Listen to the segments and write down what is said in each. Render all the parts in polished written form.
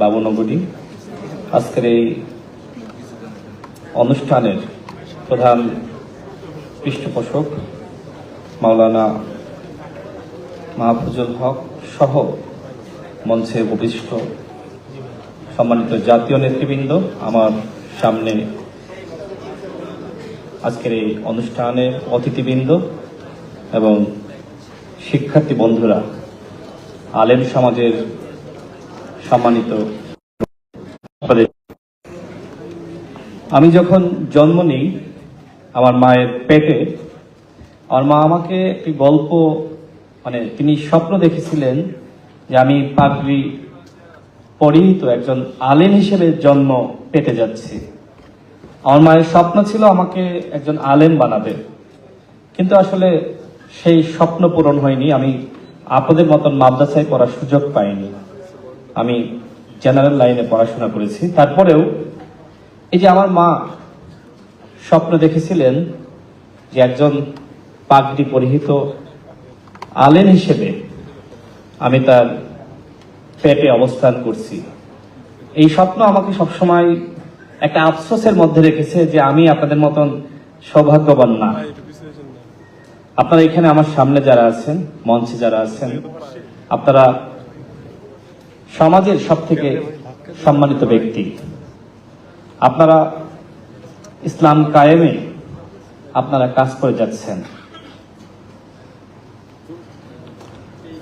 বাবুনগরী আজকের এই অনুষ্ঠানের প্রধান পৃষ্ঠপোষক মাওলানা মাহফুজুল হক সহ মঞ্চে উপবিষ্ট সম্মানিত জাতীয় নেতৃবৃন্দ, আমার সামনে আজকের এই অনুষ্ঠানের অতিথিবৃন্দ এবং শিক্ষার্থী বন্ধুরা, আলেম সমাজের সম্মানিত, আমি যখন জন্ম নিই আমার মায়ের পেটে, আমার মা আমাকে একটি গল্প তিনি স্বপ্ন দেখেছিলেন যে আমি পাগড়ি পরিহিত একজন আলেম হিসেবে জন্ম পেতে যাচ্ছি। আমার মায়ের স্বপ্ন ছিল আমাকে একজন আলেম বানাবে, কিন্তু আসলে সেই স্বপ্ন পূরণ হয়নি। আমি আপনাদের মতন মাদ্রাসায় পড়ার সুযোগ পাইনি, আমি জেনারেল লাইনে পড়াশোনা করেছি। তারপরেও এই যে আমার মা স্বপ্ন দেখেছিলেন যে একজন পাগড়ি পরিহিত আলেম হিসেবে আমি তার পেটে অবস্থান করছি। এই স্বপ্ন আমাকে সবসময় একটা আফসোসের মধ্যে রেখেছে যে আমি আপনাদের মতন সৌভাগ্যবান না। আপনারা এখানে আমার সামনে যারা আছেন, মঞ্চে যারা আছেন, আপনারা সমাজের সব থেকে সম্মানিত ব্যক্তি। আপনারা ইসলাম কায়েমে আপনারা কাজ করে যাচ্ছেন।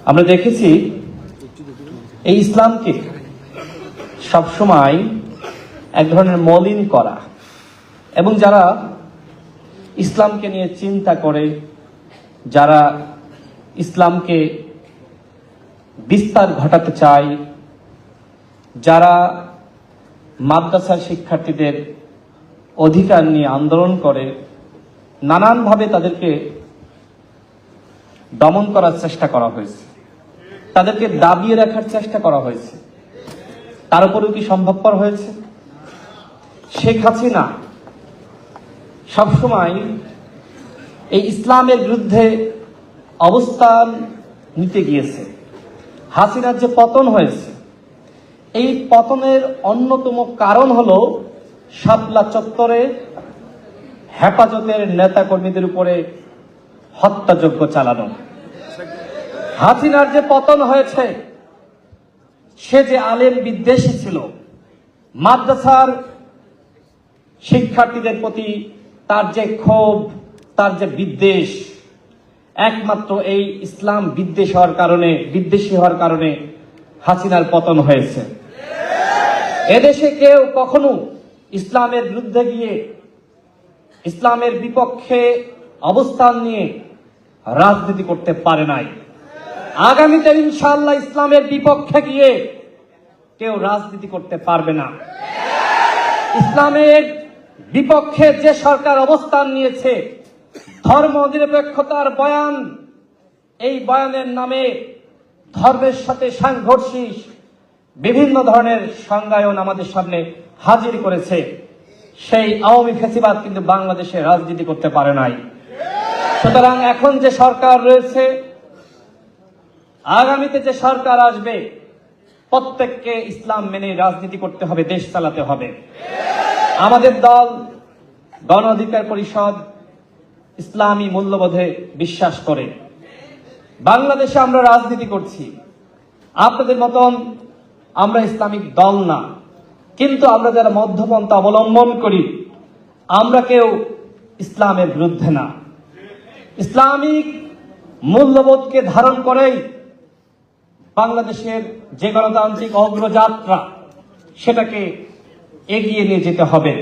আমরা দেখেছি এই ইসলামকে সবসময় এক ধরনের মলিন করা, এবং যারা ইসলামকে নিয়ে চিন্তা করে, যারা ইসলামকে বিস্তার ঘটাতে চায়, যারা মাদ্রাসার শিক্ষার্থীদের অধিকার নিয়ে আন্দোলন করে, নানানভাবে তাদেরকে দমন করার চেষ্টা করা হয়েছে, তাদেরকে দাবিয়ে রাখার চেষ্টা করা হয়েছে। তার উপরেও কি সম্ভবপর হয়েছে? শেখ হাসিনা সবসময় এই ইসলামের বিরুদ্ধে অবস্থান নিতে গিয়েছে। হাসিনার যে পতন হয়েছে, এই পতনের অন্যতম কারণ হলো শাপলা চত্বরে হেফাজতের নেতাকর্মীদের উপরে হত্যাযজ্ঞ চালানো। হাসিনার যে পতন হয়েছে, সে যে আলেম বিদ্বেষী ছিল, মাদ্রাসার শিক্ষার্থীদের প্রতি তার যে ক্ষোভ, তার যে বিদ্বেষ, একমাত্র এই ইসলাম বিদ্বেষী হওয়ার কারণে হাসিনার পতন হয়েছে। এদেশে কেউ কখনো ইসলামের বিরুদ্ধে গিয়ে, ইসলামের বিপক্ষে অবস্থান নিয়ে রাজনীতি করতে পারে নাই। আগামীতে ইনশাআল্লাহ ইসলামের বিপক্ষে গিয়ে কেউ রাজনীতি করতে পারবে না। ইসলামের বিপক্ষে যে সরকার অবস্থান নিয়েছে, ধর্ম নিরপেক্ষতার বয়ান, এই বয়ানের নামে ধর্মের সাথে সাংঘর্ষিক বিভিন্ন ধরনের সংজ্ঞায়ন আমাদের সামনে হাজির করেছে। সেই আওয়ামী ফ্যাসিবাদ কিন্তু বাংলাদেশে রাজনীতি করতে পারে নাই। সুতরাং এখন যে সরকার রয়েছে, আগামীতে যে সরকার আসবে, প্রত্যেককে ইসলাম মেনে রাজনীতি করতে হবে, দেশ চালাতে হবে। আমাদের দল গণ অধিকার পরিষদ ইসলামী মূল্যবোধে বিশ্বাস করে। বাংলাদেশে আমরা রাজনীতি করছি, আপনাদের মতন আমরা ইসলামিক দল না, কিন্তু আমরা যারা মধ্যপন্থা অবলম্বন করি, আমরা কেউ ইসলামের বিরুদ্ধে না। ইসলামিক মূল্যবোধকে ধারণ করেই বাংলাদেশের যে গণতান্ত্রিক অগ্রযাত্রা, সেটাকে এগিয়ে নিয়ে যেতে হবে।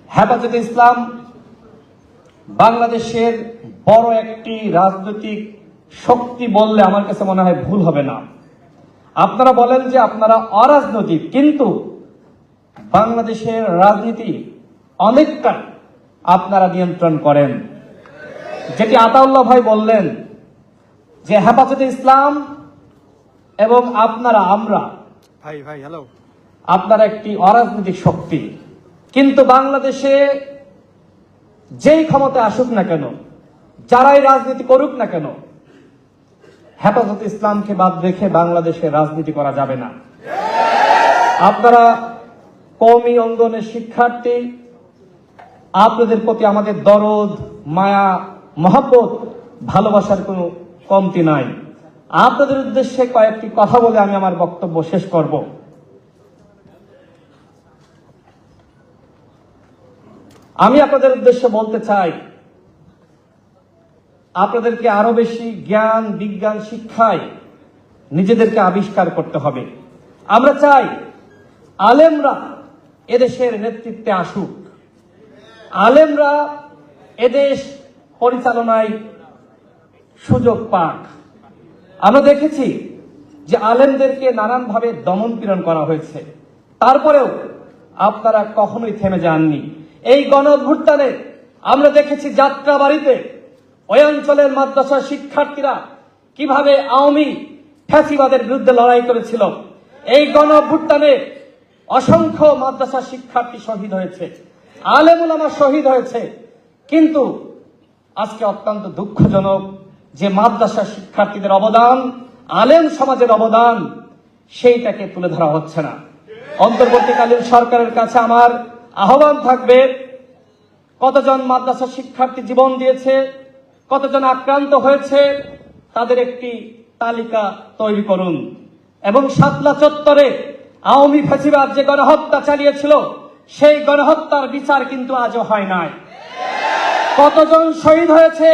হেফাজতে ইসলাম বাংলাদেশের বড় একটি রাজনৈতিক শক্তি বললে আমার কাছে মনে হয় ভুল হবে না। আপনারা বলেন যে আপনারা অরাজনৈতিক, কিন্তু বাংলাদেশের রাজনীতি অনেকটা আপনারা নিয়ন্ত্রণ করেন। যেটি আতাউল্লাহ ভাই বললেন যে হেফাজতে ইসলাম এবং আমরা আপনারা একটি অরাজনৈতিক শক্তি, কিন্তু বাংলাদেশে যেই ক্ষমতা আসুক না কেন, যারাই রাজনীতি করুক না কেন, হেফাজতে ইসলামকে বাদ রেখে বাংলাদেশে রাজনীতি করা যাবে না। আপনারা কওমি অঙ্গনের শিক্ষার্থী, আপনাদের প্রতি আমাদের দরদ, মায়া, মহব্বত, ভালোবাসার কোনো কমতি নাই। আপনাদের উদ্দেশ্যে কয়েকটি কথা বলে আমি আমার বক্তব্য শেষ করব। আমি আপনাদের উদ্দেশ্যে বলতে চাই, আপনাদেরকে আরো বেশি জ্ঞান, বিজ্ঞান, শিক্ষায় নিজেদেরকে আবিষ্কার করতে হবে। আমরা চাই আলেমরা এদেশের নেতৃত্বে আসুক, আলেমরা এদেশ পরিচালনায় সুযোগ পাক। আমরা দেখেছি যে আলেমদেরকে নানানভাবে দমন পীড়ন করা হয়েছে, তারপরেও আপনারা কখনোই থেমে যাননি। এই গণঅভ্যুত্থানে আমরা দেখেছি যাত্রাবাড়িতে ওই অঞ্চলের মাদ্রাসা শিক্ষার্থীরা কিভাবে আওয়ামী ফ্যাসিবাদের বিরুদ্ধে লড়াই করেছিল। এই গণঅভ্যুত্থানে অসংখ্য মাদ্রাসা শিক্ষার্থী শহীদ হয়েছে, আলেম ওলামা শহীদ হয়েছে, কিন্তু আজকে অত্যন্ত দুঃখজনক যে মাদ্রাসা শিক্ষার্থীদের অবদান, আলেম সমাজের অবদান, সেইটাকে তুলে ধরা হচ্ছে না। অন্তর্বর্তীকালীন সরকারের কাছে আমার আহ্বান থাকবে, কতজন মাদ্রাসা শিক্ষার্থী জীবন দিয়েছে, কতজন আক্রান্ত হয়েছে, তাদের একটি তালিকা তৈরি করুন এবং শাপলা চত্বরে আওয়ামী ফ্যাসিবাদ যে গণহত্যা চালিয়েছিল সেই গণহত্যার বিচার কিন্তু আজও হয় নাই। কতজন শহীদ হয়েছে